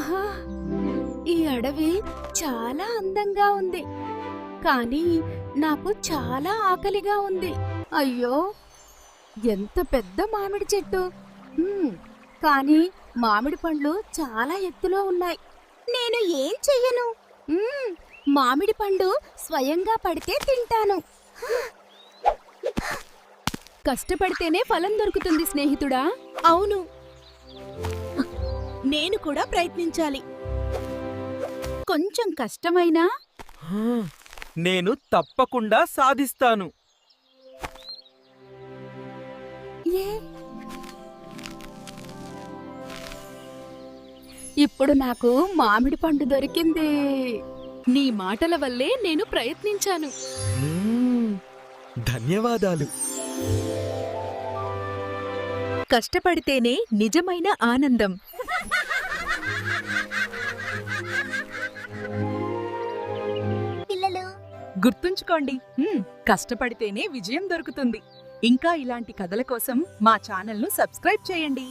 ఆహా! ఈ అడవి చాలా అందంగా ఉంది. కానీ నాకు చాలా ఆకలిగా ఉంది. అయ్యో! ఎంత పెద్ద మామిడి చెట్టు. కానీ మామిడి పండ్లు చాలా ఎత్తులో ఉన్నాయి. నేను ఏం చెయ్యను. మామిడి పండు స్వయంగా పడితే తింటాను. కష్టపడితేనే ఫలం దొరుకుతుంది స్నేహితుడా. అవును, నేను కూడా ప్రయత్నించాలి. కొంచెం కష్టమైనా నేను తప్పకుండా సాధిస్తాను. ఇప్పుడు నాకు మామిడి పండు దొరికింది. నీ మాటల వల్లే నేను ప్రయత్నించాను. ధన్యవాదాలు. కష్టపడితేనే నిజమైన ఆనందం. గుర్తుంచుకోండి, కష్టపడితేనే విజయం దొరుకుతుంది. ఇంకా ఇలాంటి కథల కోసం మా ఛానల్ను సబ్స్క్రైబ్ చేయండి.